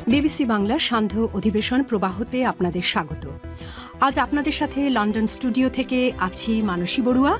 BBC বাংলার সান্ধ্য অধিবেশন প্রবাহতে আপনাদের স্বাগত। আজ আপনাদের সাথে লন্ডন স্টুডিও থেকে আছি মানসী বড়ুয়া।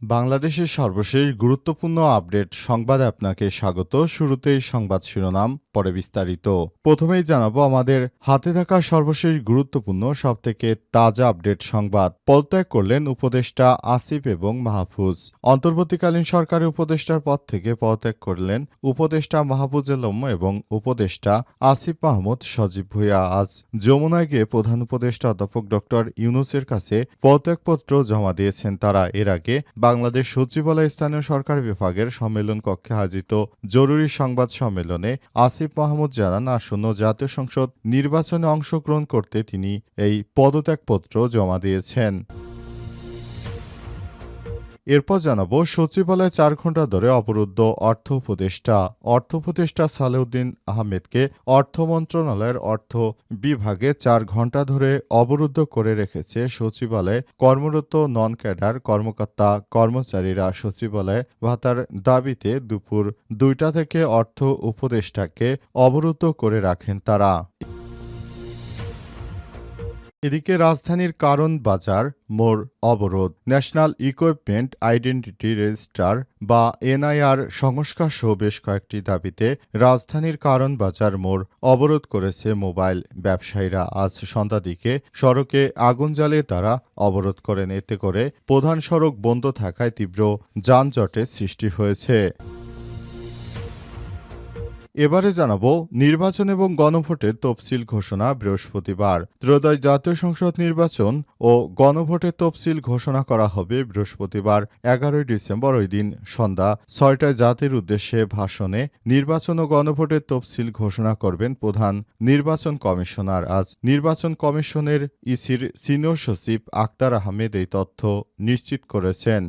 বাংলাদেশের সর্বশেষ গুরুত্বপূর্ণ আপডেট সংবাদে আপনাকে স্বাগত। শুরুতেই সংবাদ শিরোনাম, পরে বিস্তারিত। প্রথমেই জানাবো আমাদের হাতে থাকা সর্বশেষ গুরুত্বপূর্ণ সবথেকে তাজা আপডেট সংবাদ। পদত্যাগ করলেন উপদেষ্টা আসিফ এবং মাহফুজ। অন্তর্বর্তীকালীন সরকারের উপদেষ্টার পদ থেকে পদত্যাগ করলেন উপদেষ্টা মাহফুজ আলম এবং উপদেষ্টা আসিফ মাহমুদ সজীব ভুঁইয়া। আজ যমুনায় গিয়ে প্রধান উপদেষ্টা অধ্যাপক ড ইউনূসের কাছে পদত্যাগপত্র জমা দিয়েছেন তারা। এর আগে বাংলাদেশ সচিবালয় স্থানীয় সরকার বিভাগের সম্মেলন কক্ষে আয়োজিত জরুরি সংবাদ সম্মেলনে আসিফ মাহমুদ জানান, আসন্ন জাতীয় সংসদ নির্বাচনে অংশগ্রহণ করতে তিনি এই পদত্যাগপত্র জমা দিয়েছেন। এরপর জানাবো সচিবালয়ে ৪ ঘণ্টা ধরে অবরুদ্ধ অর্থ উপদেষ্টা সালেউদ্দিন আহমেদকে অর্থ মন্ত্রণালয়ের অর্থ বিভাগে ৪ ঘণ্টা ধরে অবরুদ্ধ করে রেখেছে সচিবালয়ে কর্মরত নন ক্যাডার কর্মকর্তা কর্মচারীরা। সচিবালয়ে ভাতার দাবিতে দুপুর ২টা থেকে অর্থ উপদেষ্টাকে অবরুদ্ধ করে রাখেন তারা। এদিকে রাজধানীর কারণ বাজার মোড় অবরোধ। ন্যাশনাল ইকুইপমেন্ট আইডেন্টিটি রেজিস্টার বা এনআইআর সংস্কার সহ বেশ কয়েকটি দাবিতে রাজধানীর কারণ বাজার মোড় অবরোধ করেছে মোবাইল ব্যবসায়ীরা। আজ সন্ধ্যার দিকে সড়কে আগুন জ্বালিয়ে তারা অবরোধ করেন। এতে করে প্রধান সড়ক বন্ধ থাকায় তীব্র যানজটের সৃষ্টি হয়েছে। এবারে জানাবো নির্বাচন এবং গণভোটের তফসিল ঘোষণা বৃহস্পতিবার। ত্রয়োদশ জাতীয় সংসদ নির্বাচন ও গণভোটের তফসিল ঘোষণা করা হবে বৃহস্পতিবার ১১ ডিসেম্বর। ওই দিন সন্ধ্যা ৬টায় জাতির উদ্দেশ্যে ভাষণে নির্বাচন ও গণভোটের তফসিল ঘোষণা করবেন প্রধান নির্বাচন কমিশনার। আজ নির্বাচন কমিশনের ইসির সিনিয়র সচিব আক্তার আহমেদ এই তথ্য নিশ্চিত করেছেন।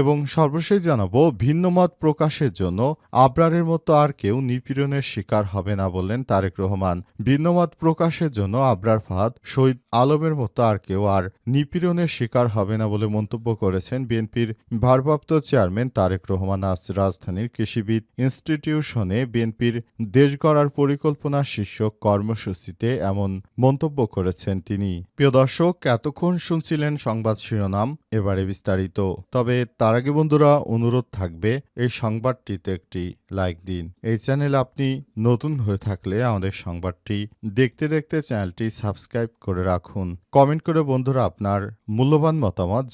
এবং সর্বশেষ জানাবো ভিন্নমত প্রকাশের জন্য আবরারের মতো আর কেউ নিপীড়নের শিকার হবে না বললেন তারেক রহমান। ভিন্নমত প্রকাশের জন্য আবরার ফাহাদ, শহীদ আলমের মতো আর কেউ আর নিপীড়নের শিকার হবে না বলে মন্তব্য করেছেন বিএনপির ভারপ্রাপ্ত চেয়ারম্যান তারেক রহমান। আজ রাজধানীর কৃষিবিদ ইনস্টিটিউশনে বিএনপির দেশ গড়ার পরিকল্পনা শীর্ষক কর্মসূচিতে এমন মন্তব্য করেছেন তিনি। প্রিয় দর্শক, এতক্ষণ শুনছিলেন সংবাদ শিরোনাম, এবারে বিস্তারিত। তবে তার আগে বন্ধুরা অনুরোধ থাকবে এই সংবাদটিতে একটি লাইক দিন। এই চ্যানেলে আপনি নতুন হয়ে থাকলে আমাদের সংবাদটি দেখতে দেখতে চ্যানেলটি সাবস্ক্রাইব করে রাখুন। কমেন্ট করে বন্ধুরা আপনার মূল্যবান মতামত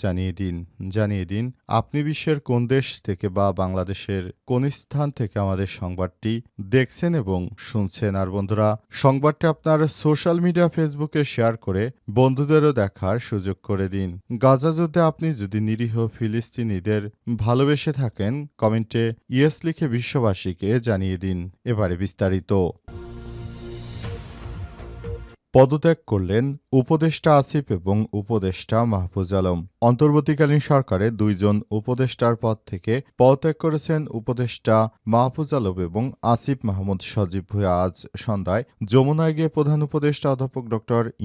জানিয়ে দিন আপনি বিশ্বের কোন দেশ থেকে বা বাংলাদেশের কোন স্থান থেকে আমাদের সংবাদটি দেখছেন এবং শুনছেন। আর বন্ধুরা সংবাদটি আপনার সোশ্যাল মিডিয়া ফেসবুকে শেয়ার করে বন্ধুদেরও দেখার সুযোগ করে দিন। গাজা যুদ্ধে আপনি যদি নিরীহ ফিলিস্তিনিদের ভালোবেসে থাকেন কমেন্টে ইয়েস লিখে বিশ্ববাসীকে জানিয়ে দিন। এবারে বিস্তারিত। পদত্যাগ করলেন উপদেষ্টা আসিফ এবং উপদেষ্টা মাহফুজ আলম। অন্তর্বর্তীকালীন সরকারে ২ জন উপদেষ্টার পদ থেকে পদত্যাগ করেছেন উপদেষ্টা মাহফুজ আলম এবং আসিফ মাহমুদ সজীব ভুঁইয়া। আজ সন্ধ্যায় যমুনায় গিয়ে প্রধান উপদেষ্টা অধ্যাপক ড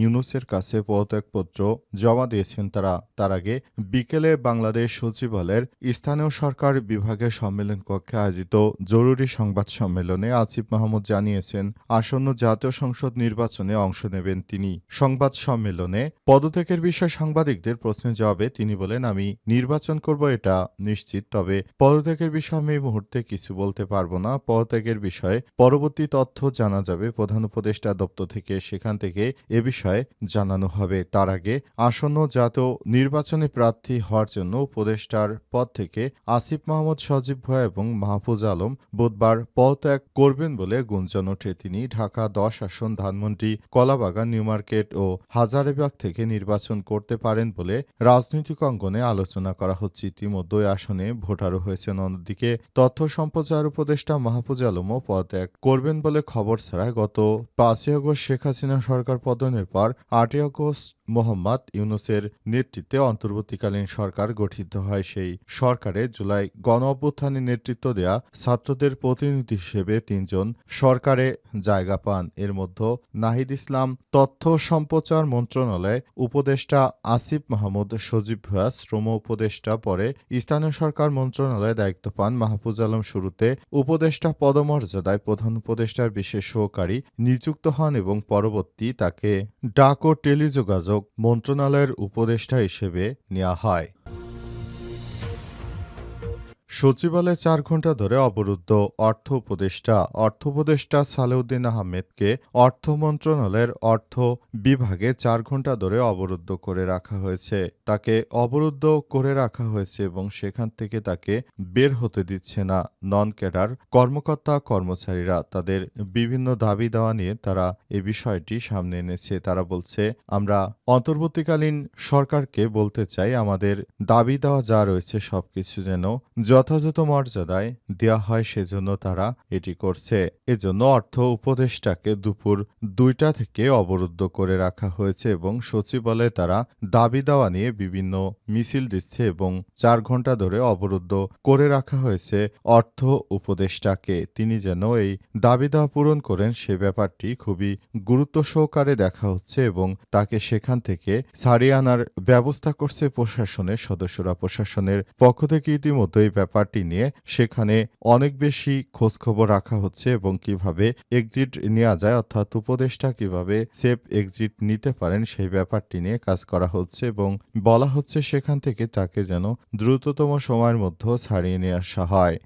ইউনূসের কাছে পদত্যাগপত্র জমা দিয়েছেন তারা। তার আগে বিকেলে বাংলাদেশ সচিবালয়ের স্থানীয় সরকার বিভাগের সম্মেলন কক্ষে আয়োজিত জরুরি সংবাদ সম্মেলনে আসিফ মাহমুদ জানিয়েছেন, আসন্ন জাতীয় সংসদ নির্বাচনে অংশ নেবেন তিনি। সংবাদ সম্মেলনে পদত্যাগের বিষয়ে সাংবাদিকদের প্রশ্নের জবাবে তিনি বলেন, আমি নির্বাচন করব এটা নিশ্চিত, তবে পদত্যাগের বিষয়ে আমি এই মুহূর্তে কিছু বলতে পারবো না। পদত্যাগের বিষয়ে পরবর্তী তথ্য জানা যাবে প্রধান উপদেষ্টা দপ্তর থেকে, সেখান থেকে এ বিষয়ে জানানো হবে। তার আগে আসন্ন জাতীয় নির্বাচনে প্রার্থী হওয়ার জন্য উপদেষ্টার পদ থেকে আসিফ মাহমুদ সজীব ভুঁইয়া এবং মাহফুজ আলম বুধবার পদত্যাগ করবেন বলে গুঞ্জন ওঠে। তিনি ঢাকা ১০ আসন, ধানমন্ডি, কলাবাগান, নিউ মার্কেট ও হাজারীবাগ থেকে নির্বাচন করতে পারেন বলে রাজনৈতিক অঙ্গনে আলোচনা করা হচ্ছে। ইতিমধ্যে আসনে ভোটারও হয়েছেন। অন্যদিকে তথ্য সম্প্রচার উপদেষ্টা মাহফুজ আলমও পদত্যাগ করবেন বলে খবর ছাড়ায় গত ৫ই আগস্ট শেখ হাসিনা সরকার পতনের পর ৮ই আগস্ট মোহাম্মদ ইউনূসের নেতৃত্বে অন্তর্বর্তীকালীন সরকার গঠিত হয়। সেই সরকারে জুলাই গণ-অভ্যুত্থানে নেতৃত্ব দেয়া ছাত্রদের প্রতিনিধি হিসেবে ৩ জন সরকারে জায়গা পান। এর মধ্যে নাহিদ ইসলাম তথ্য সম্প্রচার মন্ত্রণালয় উপদেষ্টা আসিফ মাহমুদ সজীব ভুঁইয়া, শ্রম উপদেষ্টা পরে স্থানীয় সরকার মন্ত্রণালয়ে দায়িত্ব পান মাহফুজ আলম। শুরুতে উপদেষ্টা পদমর্যাদায় প্রধান উপদেষ্টার বিশেষ সহকারী নিযুক্ত হন এবং পরবর্তী তাকে ডাক ও টেলিযোগাযোগ মন্ত্রণালয়ের উপদেষ্টা হিসেবে নেওয়া হয়। সচিবালয়ে ৪ ঘণ্টা ধরে অবরুদ্ধ অর্থ উপদেষ্টা সালেউদ্দিন আহমেদকে অর্থ মন্ত্রণালয়ের অর্থ বিভাগে ৪ ঘণ্টা ধরে অবরুদ্ধ করে রাখা হয়েছে। তাকে অবরুদ্ধ করে রাখা হয়েছে এবং সেখান থেকে তাকে বের হতে দিচ্ছে না নন ক্যাডার কর্মচারীরা। তাদের বিভিন্ন দাবি দেওয়া নিয়ে তারা এ বিষয়টি সামনে এনেছে। তারা বলছে, আমরা অন্তর্বর্তীকালীন সরকারকে বলতে চাই, আমাদের দাবি দেওয়া যা রয়েছে সবকিছু যেন যথাযথ মর্যাদায় দেওয়া হয়, সেজন্য তারা এটি করছে। এজন্য অর্থ উপদেষ্টাকে দুপুর ২টা থেকে অবরুদ্ধ করে রাখা হয়েছে এবং সচিবালয়ে তারা দাবি দেওয়া নিয়ে বিভিন্ন মিছিল দিচ্ছে এবং ৪ ঘণ্টা ধরে অবরুদ্ধ করে রাখা হয়েছে অর্থ উপদেষ্টাকে। তিনি যেন এই দাবি দেওয়া পূরণ করেন সে ব্যাপারটি খুবই গুরুত্ব সহকারে দেখা হচ্ছে এবং তাকে সেখান থেকে ছাড়িয়ে আনার ব্যবস্থা করছে প্রশাসনের সদস্যরা। প্রশাসনের পক্ষ থেকে ইতিমধ্যে এই ব্যাপারটি নিয়ে সেখানে অনেক বেশি খোঁজখবর রাখা হচ্ছে এবং কিভাবে এক্সিট নেওয়া যায়, অর্থাৎ উপদেষ্টা কিভাবে সেফ এক্সিট নিতে পারেন সেই ব্যাপারটি নিয়ে কাজ করা হচ্ছে এবং বলা হচ্ছে সেখান থেকে তাকে যেন দ্রুততম সময়ের মধ্যে ছাড়িয়ে নিয়ে আসা হয়।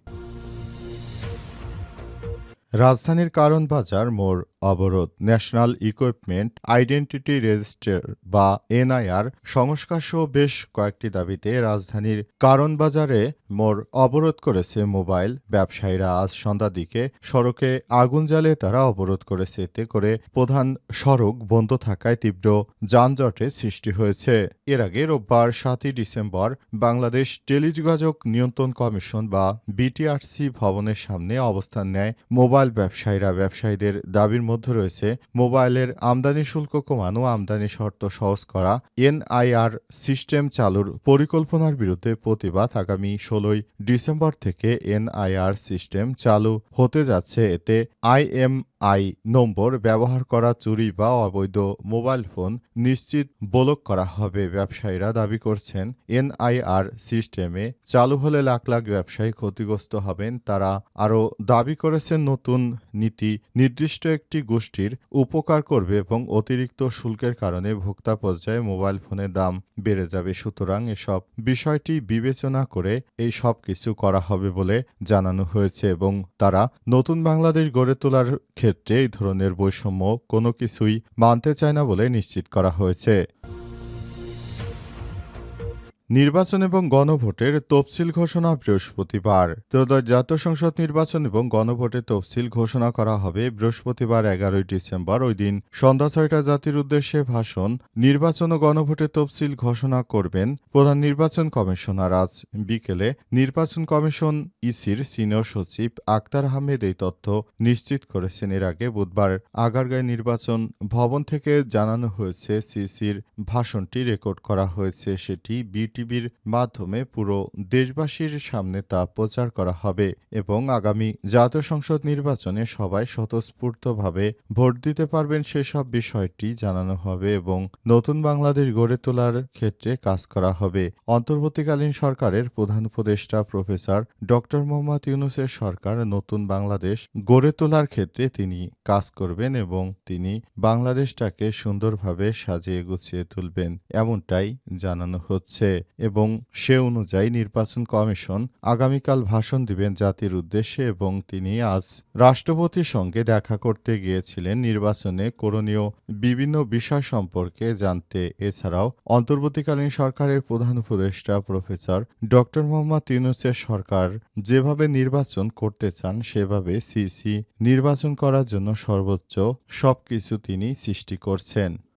রাজধানীর কারণ বাজার মোড় অবরোধ। ন্যাশনাল ইকুইপমেন্ট আইডেন্টিটি রেজিস্টার বা এনআইআর সংস্কার সহ বেশ কয়েকটি দাবিতে রাজধানীর কারণ বাজারে মোড় অবরোধ করেছে মোবাইল ব্যবসায়ীরা। আজ সন্ধ্যার দিকে সড়কে আগুন জ্বালিয়ে তারা অবরোধ করেছে। এতে করে প্রধান সড়ক বন্ধ থাকায় তীব্র যানজটের সৃষ্টি হয়েছে। এর আগে রোববার ৭ই ডিসেম্বর বাংলাদেশ টেলিযোগাযোগ নিয়ন্ত্রণ কমিশন বা বিটিআরসি ভবনের সামনে অবস্থান নেয় মোবাইল ব্যবসায়ীরা। ব্যবসায়ীদের দাবির মধ্যে রয়েছে মোবাইলের আমদানি শুল্ক কমানো, আমদানি শর্ত সহজ করা, এনআইআর সিস্টেম চালুর পরিকল্পনার বিরুদ্ধে প্রতিবাদ। আগামী ১৬ই ডিসেম্বর থেকে এনআইআর সিস্টেম চালু হতে যাচ্ছে। এতে আইএমআই নম্বর ব্যবহার করা, চুরি বা অবৈধ মোবাইল ফোন নিশ্চিত ব্লক করা হবে। ব্যবসায়ীরা দাবি করছেন, এনআইআর সিস্টেমে চালু হলে লাখ লাখ ব্যবসায়ী ক্ষতিগ্রস্ত হবেন। তারা আরও দাবি করেছেন, নতুন নীতি নির্দিষ্ট একটি গোষ্ঠীর উপকার করবে এবং অতিরিক্ত শুল্কের কারণে ভোক্তা পর্যায়ে মোবাইল ফোনের দাম বেড়ে যাবে। সুতরাং এসব বিষয়টি বিবেচনা করে এই সব কিছু করা হবে বলে জানানো হয়েছে এবং তারা নতুন বাংলাদেশ গড়ে তোলার ক্ষেত্রে এই ধরনের বৈষম্য কোনো কিছুই মানতে চায় না বলে নিশ্চিত করা হয়েছে। নির্বাচন এবং গণভোটের তফসিল ঘোষণা বৃহস্পতিবার। ত্রয়োদশ জাতীয় সংসদ নির্বাচন এবং গণভোটের তফসিল ঘোষণা করা হবে বৃহস্পতিবার ১১ই ডিসেম্বর। ওই দিন সন্ধ্যা ৬টায় জাতির উদ্দেশ্যে ভাষণ, নির্বাচন ও গণভোটের তফসিল ঘোষণা করবেন প্রধান নির্বাচন কমিশনার। আজ বিকেলে নির্বাচন কমিশন ইসির সিনিয়র সচিব আক্তার আহমেদ এই তথ্য নিশ্চিত করেছেন। এর আগে বুধবার আগারগাঁও নির্বাচন ভবন থেকে জানানো হয়েছে, সিসির ভাষণটি রেকর্ড করা হয়েছে। সেটি টিভির মাধ্যমে পুরো দেশবাসীর সামনে তা প্রচার করা হবে এবং আগামী জাতীয় সংসদ নির্বাচনে সবাই স্বতঃস্ফূর্তভাবে ভোট দিতে পারবেন সেসব বিষয়টি জানানো হবে এবং নতুন বাংলাদেশ গড়ে তোলার ক্ষেত্রে কাজ করা হবে। অন্তর্বর্তীকালীন সরকারের প্রধান উপদেষ্টা প্রফেসর ড. মোহাম্মদ ইউনূসের সরকার নতুন বাংলাদেশ গড়ে তোলার ক্ষেত্রে তিনি কাজ করবেন এবং তিনি বাংলাদেশটাকে সুন্দরভাবে সাজিয়ে গুছিয়ে তুলবেন, এমনটাই জানানো হচ্ছে এবং সে অনুযায়ী নির্বাচন কমিশন আগামীকাল ভাষণ দিবেন জাতির উদ্দেশ্যে এবং তিনি আজ রাষ্ট্রপতির সঙ্গে দেখা করতে গিয়েছিলেন নির্বাচনে করণীয় বিভিন্ন বিষয় সম্পর্কে জানতে। এছাড়াও অন্তর্বর্তীকালীন সরকারের প্রধান উপদেষ্টা প্রফেসর ড. মোহাম্মদ ইউনূসের সরকার যেভাবে নির্বাচন করতে চান সেভাবে সিসি নির্বাচন করার জন্য সর্বোচ্চ সবকিছু তিনি সৃষ্টি করছেন।